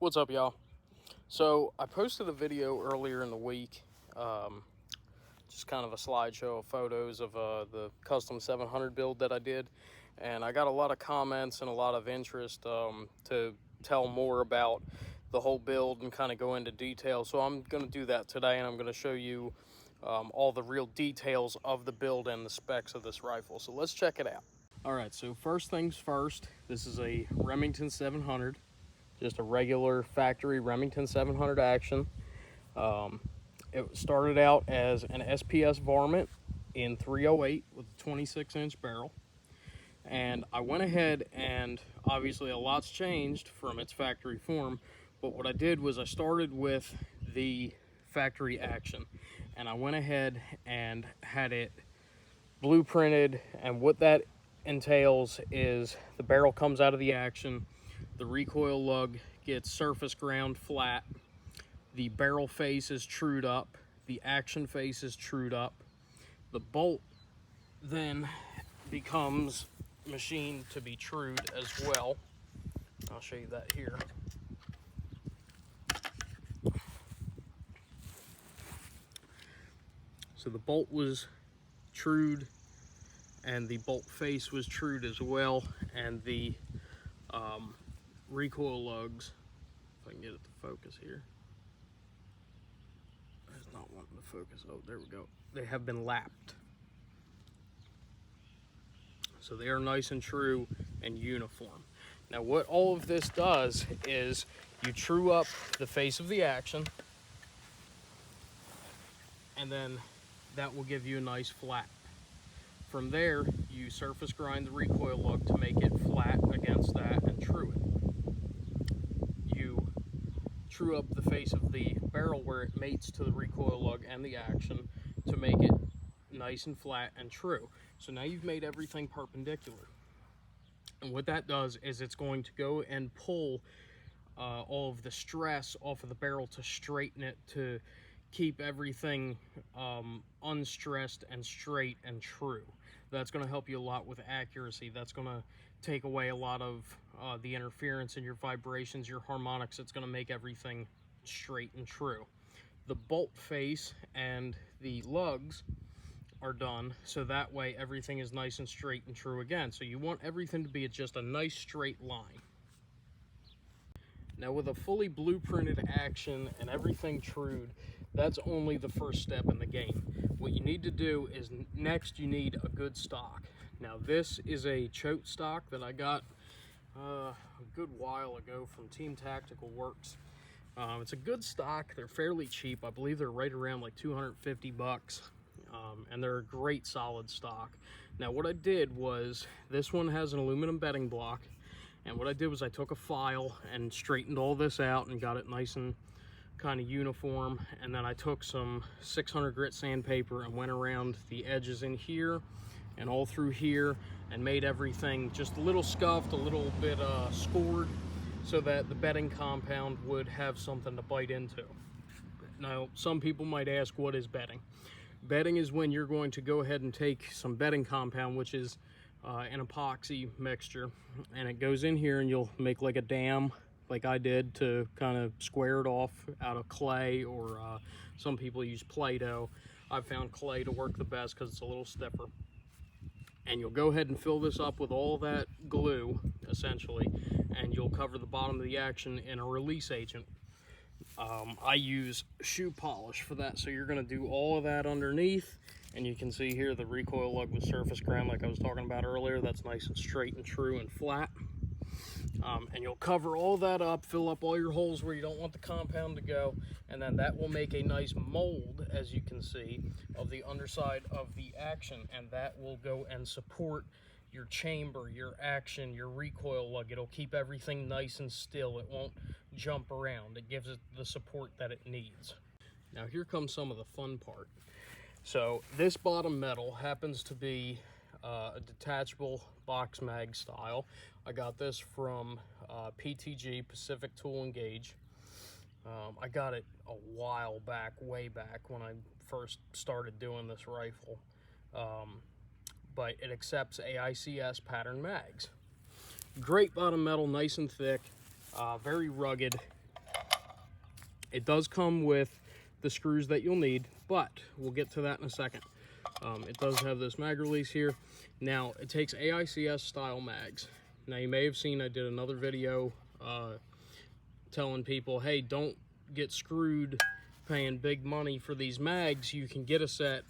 What's up, y'all? So I posted a video earlier in the week, just kind of a slideshow of photos of the custom 700 build that I did, and I got a lot of comments and a lot of interest to tell more about the whole build and kind of go into detail. So I'm going to do that today, and I'm going to show you all the real details of the build and the specs of this rifle. So let's check it out. All right, so first things first, this is a Remington 700. Just a regular factory Remington 700 action. It started out as an SPS varmint in 308 with a 26-inch barrel. And I went ahead and obviously a lot's changed from its factory form, but what I did was I started with the factory action and I went ahead and had it blueprinted, and what that entails is the barrel comes out of the action, the recoil lug gets surface ground flat, the barrel face is trued up, the action face is trued up, the bolt then becomes machined to be trued as well. I'll show you that here. So the bolt was trued and the bolt face was trued as well, and the recoil lugs, if I can get it to focus here. It's not wanting to focus. Oh, there we go. They have been lapped. So they are nice and true and uniform. Now what all of this does is you true up the face of the action, and then that will give you a nice flat. From there, you surface grind the recoil lug to make it flat against that and true it. You true up the face of the barrel where it mates to the recoil lug and the action to make it nice and flat and true. So now you've made everything perpendicular. And what that does is it's going to go and pull all of the stress off of the barrel to straighten it, to keep everything unstressed and straight and true. That's going to help you a lot with accuracy. That's going to take away a lot of the interference in your vibrations, your harmonics. It's going to make everything straight and true. The bolt face and the lugs are done, so that way everything is nice and straight and true again. So you want everything to be just a nice straight line. Now with a fully blueprinted action and everything trued, that's only the first step in the game. What you need to do is next you need a good stock. Now this is a choke stock that I got a good while ago from Team Tactical Works. It's a good stock. They're fairly cheap. I believe they're right around like 250 bucks. And they're a great solid stock. Now what I did was, this one has an aluminum bedding block, and what I did was I took a file and straightened all this out and got it nice and kind of uniform, and then I took some 600 grit sandpaper and went around the edges in here and all through here and made everything just a little scuffed, a little bit scored, so that the bedding compound would have something to bite into. Now some people might ask, what is bedding? Bedding is when you're going to go ahead and take some bedding compound, which is an epoxy mixture, and it goes in here and you'll make like a dam, like I did, to kind of square it off out of clay, or some people use Play-Doh. I've found clay to work the best because it's a little stiffer. And you'll go ahead and fill this up with all that glue, essentially, and you'll cover the bottom of the action in a release agent. I use shoe polish for that, so you're going to do all of that underneath, and you can see here the recoil lug with surface ground like I was talking about earlier. That's nice and straight and true and flat. And you'll cover all that up, fill up all your holes where you don't want the compound to go, and then that will make a nice mold, as you can see, of the underside of the action, and that will go and support your chamber, your action, your recoil lug. It'll keep everything nice and still. It won't jump around. It gives it the support that it needs. Now here comes some of the fun part. So this bottom metal happens to be a detachable box mag style. I got this from PTG, Pacific Tool and Gauge. I got it a while back, way back when I first started doing this rifle. But it accepts AICS pattern mags. Great bottom metal, nice and thick, very rugged, It does come with the screws that you'll need, but we'll get to that in a second. It does have this mag release here. Now, it takes AICS style mags. Now, you may have seen I did another video telling people, hey, don't get screwed paying big money for these mags. You can get a set.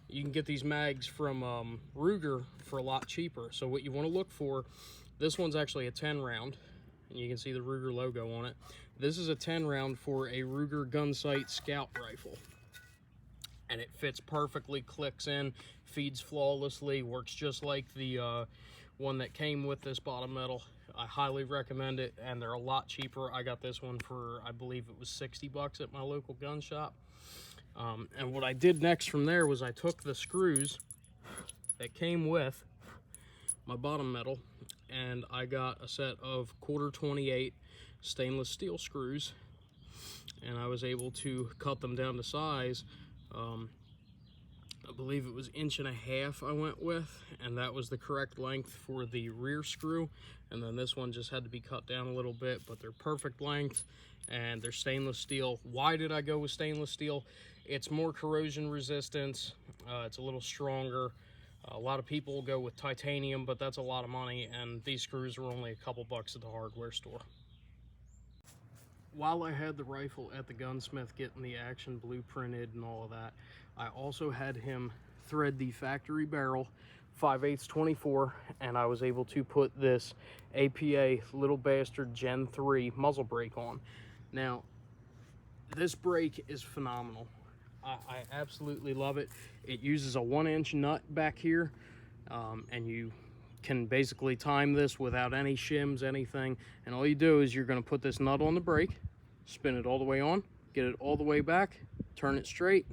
You can get these mags from Ruger for a lot cheaper. So what you want to look for, this one's actually a 10 round, and you can see the Ruger logo on it. This is a 10 round for a Ruger Gunsight Scout rifle. And it fits perfectly, clicks in, feeds flawlessly, works just like the one that came with this bottom metal. I highly recommend it, and they're a lot cheaper. I got this one for, I believe it was 60 bucks at my local gun shop. And what I did next from there was I took the screws that came with my bottom metal, and I got a set of 1/4-28 stainless steel screws, and I was able to cut them down to size. I believe it was 1.5" I went with, and that was the correct length for the rear screw. And then this one just had to be cut down a little bit, but they're perfect length and they're stainless steel. Why did I go with stainless steel? It's more corrosion resistance, it's a little stronger. A lot of people will go with titanium, but that's a lot of money, and these screws were only a couple bucks at the hardware store. While I had the rifle at the gunsmith getting the action blueprinted and all of that, I also had him thread the factory barrel 5/8 24, and I was able to put this APA Little Bastard Gen 3 muzzle brake on. Now, this brake is phenomenal. I absolutely love it. It uses a 1-inch nut back here, and you can basically time this without any shims, anything. And all you do is you're going to put this nut on the brake, spin it all the way on, get it all the way back, turn it straight,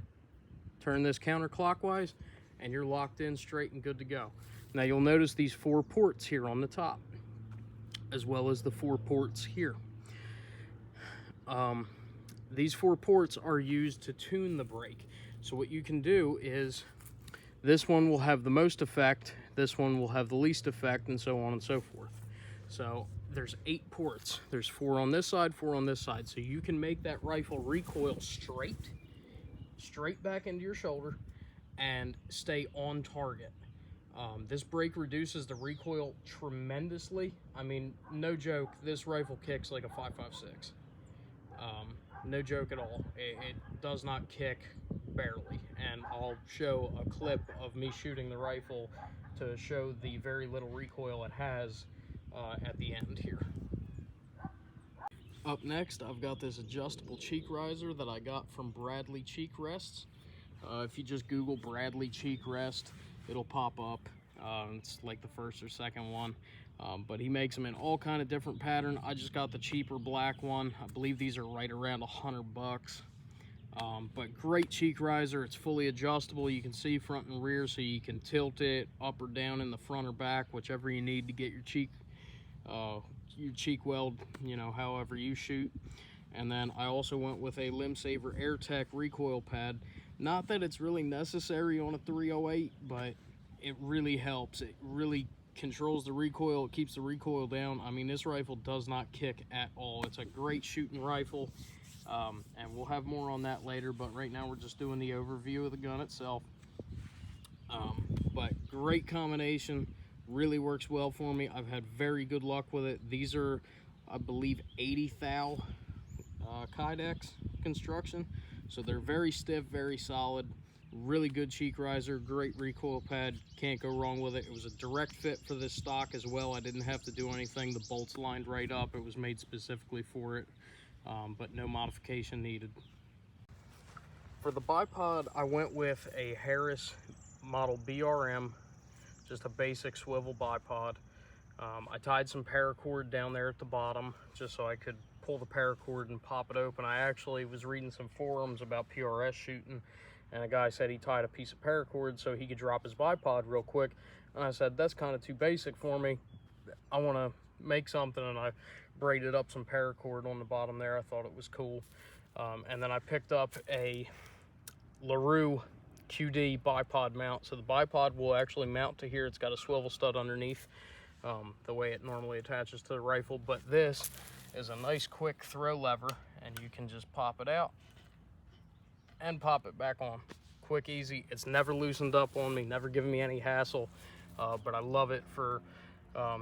turn this counterclockwise, and you're locked in straight and good to go. Now you'll notice these 4 ports here on the top, as well as the 4 ports here. These 4 ports are used to tune the brake. So what you can do is, this one will have the most effect, this one will have the least effect, and so on and so forth. So there's 8 ports. There's 4 on this side, 4 on this side. So you can make that rifle recoil straight back into your shoulder and stay on target. This brake reduces the recoil tremendously. I mean, no joke, this rifle kicks like a 5.56. No joke at all. It does not kick barely, and I'll show a clip of me shooting the rifle to show the very little recoil it has at the end here. Up next, I've got this adjustable cheek riser that I got from Bradley Cheek Rests. If you just Google Bradley Cheek Rest, it'll pop up. It's like the first or second one. But he makes them in all kind of different pattern. I just got the cheaper black one. I believe these are right around 100 bucks. But great cheek riser. It's fully adjustable. You can see front and rear, so you can tilt it up or down in the front or back, whichever you need to get your cheek weld, you know, however you shoot. And then I also went with a Limb Saver AirTech recoil pad. Not that it's really necessary on a 308, but it really helps. It really controls the recoil, it keeps the recoil down. I mean, this rifle does not kick at all. It's a great shooting rifle, and we'll have more on that later, but right now we're just doing the overview of the gun itself. But great combination, really works well for me. I've had very good luck with it. These are, I believe, 80 thou Kydex construction, so they're very stiff, very solid. Really good cheek riser, great recoil pad, can't go wrong with it. It was a direct fit for this stock as well. I didn't have to do anything. The bolts lined right up. It was made specifically for it, but no modification needed. For the bipod, I went with a Harris model BRM, just a basic swivel bipod. I tied some paracord down there at the bottom just so I could pull the paracord and pop it open. I actually was reading some forums about PRS shooting, and a guy said he tied a piece of paracord so he could drop his bipod real quick. And I said, that's kind of too basic for me. I want to make something, and I braided up some paracord on the bottom there. I thought it was cool. And then I picked up a LaRue QD bipod mount. So the bipod will actually mount to here. It's got a swivel stud underneath, the way it normally attaches to the rifle. But this is a nice quick throw lever, and and you can just pop it out and pop it back on. Quick, easy. It's never loosened up on me, never given me any hassle, but I love it for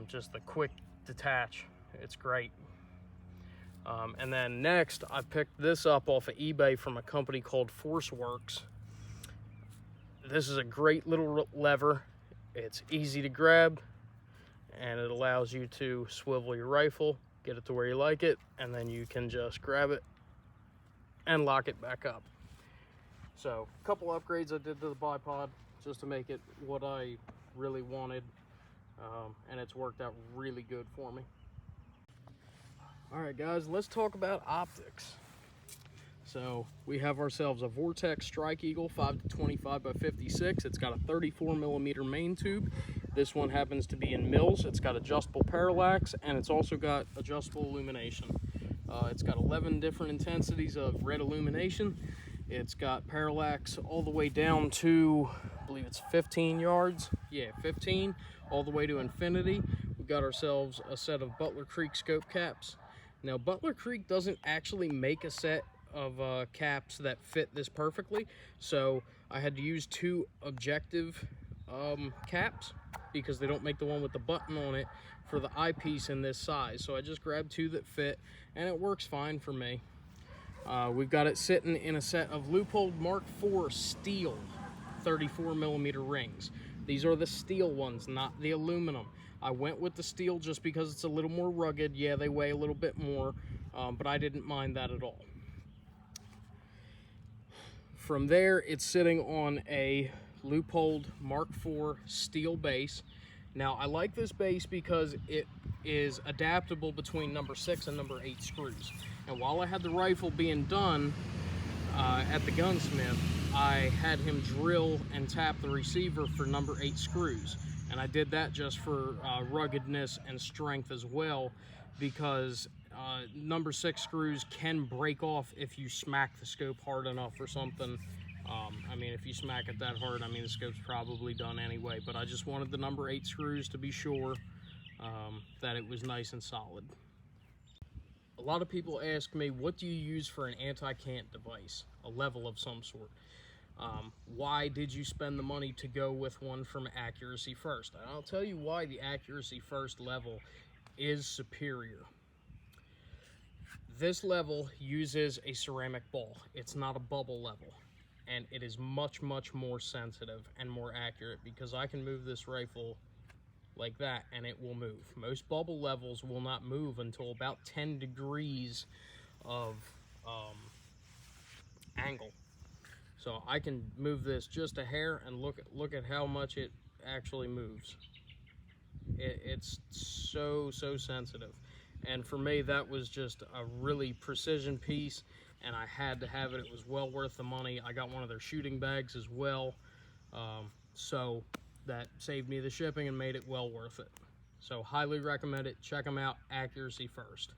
just the quick detach. It's great. And then next, I picked this up off of eBay from a company called ForceWorks. This is a great little lever. It's easy to grab, and it allows you to swivel your rifle, get it to where you like it, and then you can just grab it and lock it back up. So a couple upgrades I did to the bipod just to make it what I really wanted, and it's worked out really good for me. All right, guys, let's talk about optics. So we have ourselves a Vortex Strike Eagle 5-25 by 56. It's got a 34mm main tube. This one happens to be in mils. It's got adjustable parallax, and it's also got adjustable illumination. It's got 11 different intensities of red illumination. It's got parallax all the way down to, I believe it's 15 yards. Yeah, 15, all the way to infinity. We've got ourselves a set of Butler Creek scope caps. Now, Butler Creek doesn't actually make a set of caps that fit this perfectly, so I had to use two objective caps because they don't make the one with the button on it for the eyepiece in this size. So I just grabbed two that fit, and it works fine for me. We've got it sitting in a set of Leupold Mark IV steel 34mm rings. These are the steel ones, not the aluminum. I went with the steel just because it's a little more rugged. Yeah, they weigh a little bit more, but I didn't mind that at all. From there, it's sitting on a Leupold Mark IV steel base. Now, I like this base because it is adaptable between number 6 and number 8 screws. And while I had the rifle being done at the gunsmith, I had him drill and tap the receiver for number 8 screws. And I did that just for ruggedness and strength as well, because number 6 screws can break off if you smack the scope hard enough or something. I mean, if you smack it that hard, I mean, the scope's probably done anyway, but I just wanted the number 8 screws to be sure that it was nice and solid. A lot of people ask me, what do you use for an anti-cant device? A level of some sort. Why did you spend the money to go with one from Accuracy First? And I'll tell you why the Accuracy First level is superior. This level uses a ceramic ball. It's not a bubble level, and it is much, much more sensitive and more accurate because I can move this rifle like that and it will move. Most bubble levels will not move until about 10 degrees of angle. So I can move this just a hair and look at how much it actually moves. It's so sensitive. And for me, that was just a really precision piece, and I had to have it. It was well worth the money. I got one of their shooting bags as well, so that saved me the shipping and made it well worth it. So highly recommend it. Check them out, Accuracy First.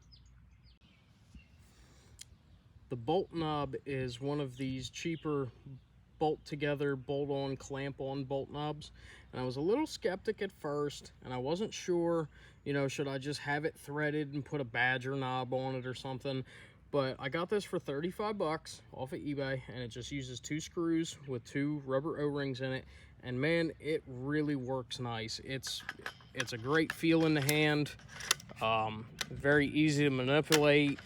The bolt knob is one of these cheaper bolt together, bolt on, clamp on bolt knobs. And I was a little skeptic at first, and I wasn't sure, you know, should I just have it threaded and put a Badger knob on it or something. But I got this for 35 bucks off of eBay, and it just uses 2 screws with 2 rubber O-rings in it. And man, it really works nice. It's a great feel in the hand, very easy to manipulate,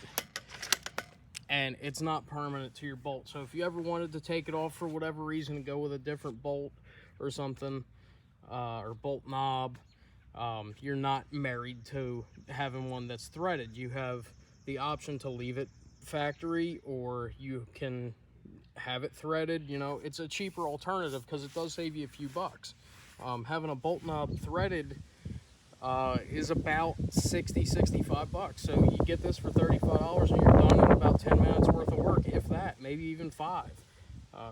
and it's not permanent to your bolt. So if you ever wanted to take it off for whatever reason and go with a different bolt or something, or bolt knob, you're not married to having one that's threaded. You have the option to leave it factory, or you can have it threaded. You know, it's a cheaper alternative because it does save you a few bucks. Having a bolt knob threaded is about 65 bucks. So you get this for $35 and you're done in about 10 minutes worth of work, if that, maybe even 5.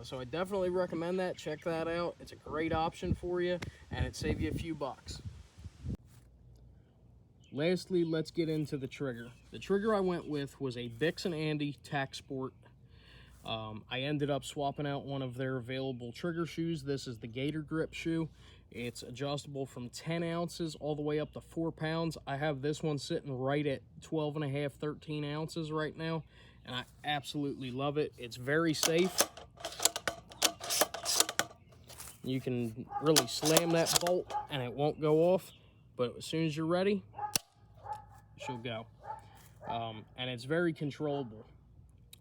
So I definitely recommend that. Check that out. It's a great option for you, and it saves you a few bucks. Lastly, let's get into the trigger. The trigger I went with was a Bix & Andy Tac Sport. I ended up swapping out one of their available trigger shoes. This is the Gator Grip shoe. It's adjustable from 10 ounces all the way up to 4 pounds. I have this one sitting right at 12 and a half, 13 ounces right now, and I absolutely love it. It's very safe. You can really slam that bolt and it won't go off, but as soon as you're ready, she'll go. And it's very controllable.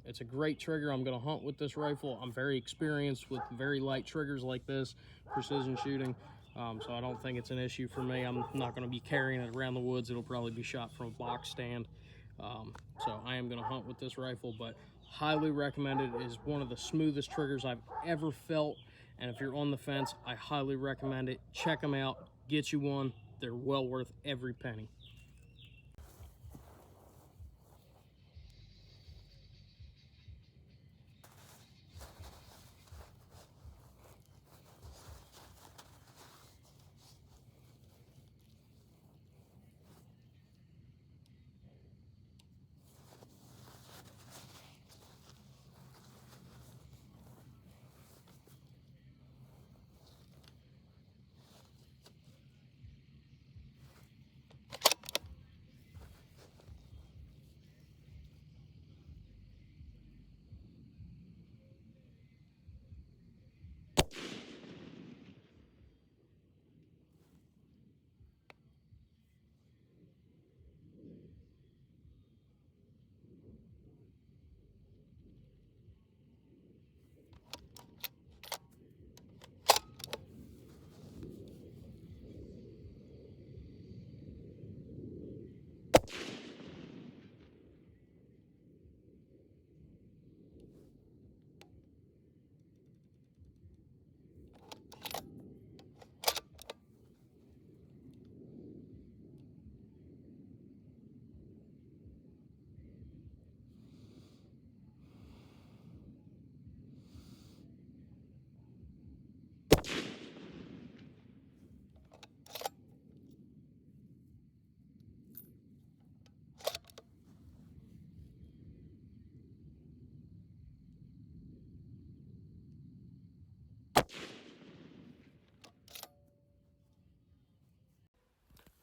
It's a great trigger. I'm going to hunt with this rifle. I'm very experienced with very light triggers like this, precision shooting, so I don't think it's an issue for me. I'm not going to be carrying it around the woods. It'll probably be shot from a box stand. So I am going to hunt with this rifle, but highly recommend it. It is one of the smoothest triggers I've ever felt, and if you're on the fence, I highly recommend it. Check them out. Get you one. They're well worth every penny.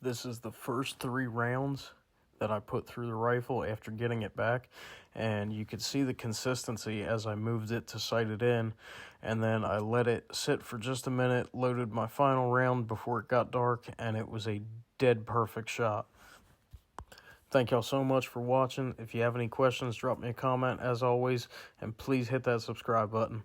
This is the first 3 rounds that I put through the rifle after getting it back, and you could see the consistency as I moved it to sight it in, and then I let it sit for just a minute, loaded my final round before it got dark, and it was a dead perfect shot. Thank y'all so much for watching. If you have any questions, drop me a comment as always, and please hit that subscribe button.